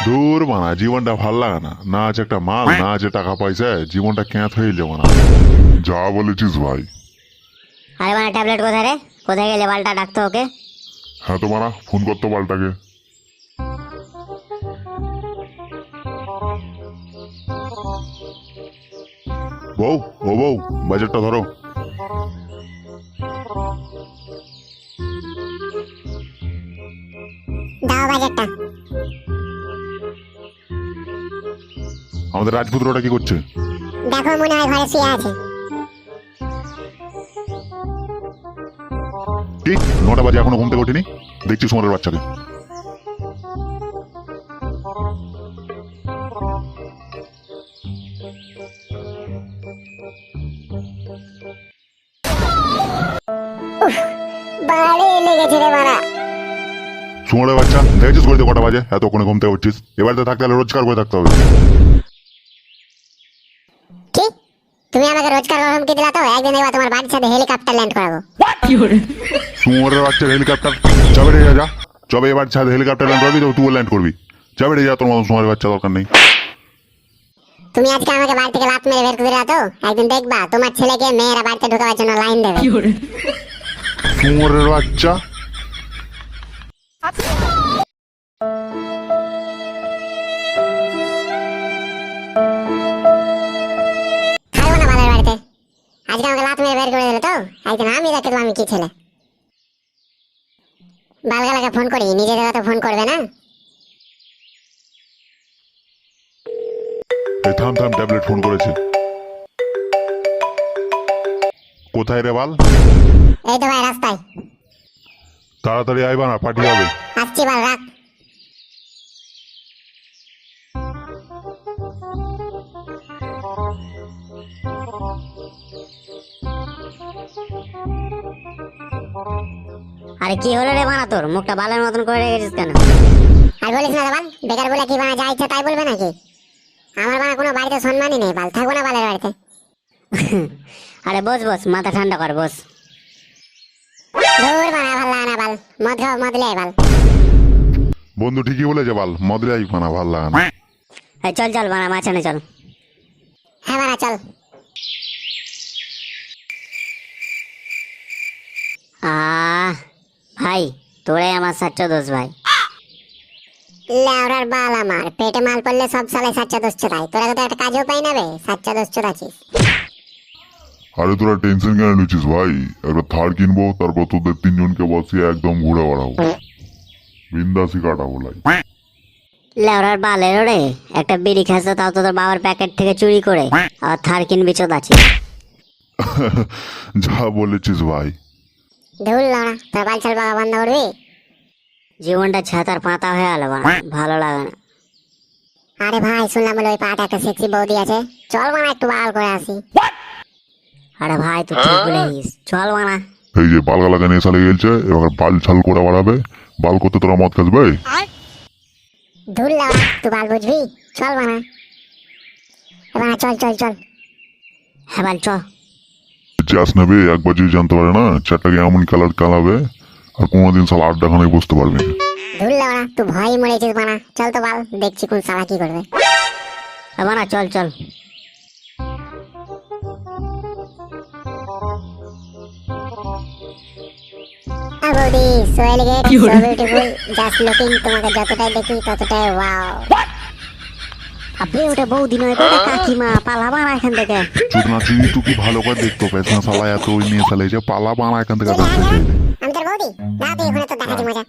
দূর মানা জীবনটা ভাল লাগে না, না আছে একটা মাল, না আছে টাকা পয়সা, জীবনটা ক্যাঁত হয়ে যাবো না। যা বলেছিস ভাই। আরে মানে ট্যাবলেট কোথায় রে? কোথায় গেলে বালটা ডাকতো ওকে? হ্যাঁ তো মারা ফোন করতো বালটাকে। বউ, ও বউ, বাজারটা ধরো। দাও বাজারটা। আমাদের রাজপুত্রটা কি করছে? দেখো মনে হয় ঘরে শুয়ে আছে। কি 9টা বাজে এখনো ঘুম থেকে ওঠেনি? দেখছি সোমরের বাচ্চাকে। বাড়ি লেগেছে রে মারা। সোমরের বাচ্চা দেখেছিস ঘড়িতে কটা বাজে? এতক্ষণে ঘুম থেকে উঠছিস। এবারে থাকতে হলে রোজগার করে থাকতে হবে। কি? তুমি আমাকে রোজকার হুমকি দিলা তো? একদিন এবার তোমার বাড়ির সাথে হেলিকপ্টার ল্যান্ড করাবো। সোমরের বাচ্চার হেলিকপ্টার যাবে রে, যা যবে এবার ছাদ হেলিকপ্টার ল্যান্ড করবি তো তুই ল্যান্ড করবি। যাবে রে, যা, তোর মতো সোমরের বাচ্চা দরকার নেই। তুমি আজকে আমাকে বাড়ি থেকে লাত মেরে বের করে দিলা তো? একদিন দেখবা তোমার ছেলেকে মেয়েরা বাড়িতে ঢোকাবার জন্য লাইন দেবে। সোমরের বাচ্চা থাকবো না বালের বাড়িতে। আজকে আমাকে লাত মেরে বের করে দিলে তো? একদিন আমি দেখলাম আমি কি ছেলে। বালগালাকে ফোন করি, নিজে থেকে তো ফোন করবে না। এই থাম থাম, ট্যাবলেট ফোন করেছে। কোথায় রে বাল? এই তো ভাই রাস্তায়। তাড়াতাড়ি আইবা না, পার্টি হবে। আসছি বাল, রাখ। আরে কি হলো রে বানা, তোর মুখটা বালের মতন করে রেখেছিস কেন? আর বলিস না রে বাল, বেকার বলে কি বানা যা ইচ্ছা তাই বলবে নাকি? আমার বানা কোনো বাড়িতে সম্মানই নেই বাল, থাকবো না বালের বাড়িতে। আরে বস বস, মাথা ঠান্ডা কর বস। দূর বানা, ভাল লাগে না বাল, মদ খাও, মদ লে বাল। বন্ধু ঠিকই বলেছে বাল, মদলে আই মানা ভাল লাগে না। এই চল চল বানা, মাঝখানে চল। হ্যাঁ বানা চল। ভাই তোরে আমার সাচ্চা দোষ ভাই। লেওরার বাল আমার পেটে মাল পড়লে সব সালে সাচ্চা দোষ চোরাই। তোরা তো একটা কাজও পাই না বে, সাচ্চা দোষ চোরাছিস। আরে তোরা টেনশন কেন নিচ্ছিস ভাই? একটা থার কিনবো, তারপর তোদের 3জনকে বসিয়ে একদম ঘুরে বেড়াবো, বিন্দাসি কাটাবো লাই। লেওরার বালের রে, একটা বিড়ি খাসা তাও তো তোর বাবার প্যাকেট থেকে চুরি করে, আর থার কিনবি চোদাছি। যা বলেছিস ভাই। ধুল লাউড়া, তোর বাল ছাল বাবা বন্ধ করবি? জীবনটা ছাতার পাতা হয়ে গেল বানা, ভালো লাগে না। আরে ভাই শুনলাম বলে ওই পাটা একটা সেক্সি বৌদি আছে, চল বানা একটু বাল করে আসি। আরে ভাই তুই ঠিক বলেছিস, চল বানা। এই যে বাল গালাকে নেশা লেগে গেছে, এবার বাল ছাল করে বাড়াবে। বাল করতে তোরা মদ খাস ভাই? ধুল লাউড়া, তুই বাল বুঝবি, চল বানা। এবার চল চল চল। হ্যাঁ বাল চল। চাষ নেবে একবার যদি জানতে পারে না, চারটাকে এমন কালার কালাবে আর কোনোদিন সালা আড্ডাখানায় বসতে পারবি না। ধুল লাউড়া, তুই ভয় মরেছিস বানা, চল তো বাল, দেখছি কোন সালা কি করবে। বানা চল চল। বৌদি so elegant, so beautiful, just looking, তোমাকে যতটাই দেখি ততটাই ওয়াও। আপনি ওটা বৌদি নয় তো, ওটা কাকিমা, পালা বানা এখান থেকে। চুপ না চিনি, তুই কি ভালো করে দেখতে পাইস না শালা? এত ওই নিয়ে শালা যে পালা বানা এখান থেকে। আমি তোর বৌদি না, তুই ওখানে তো দেখাচ্ছি মজা।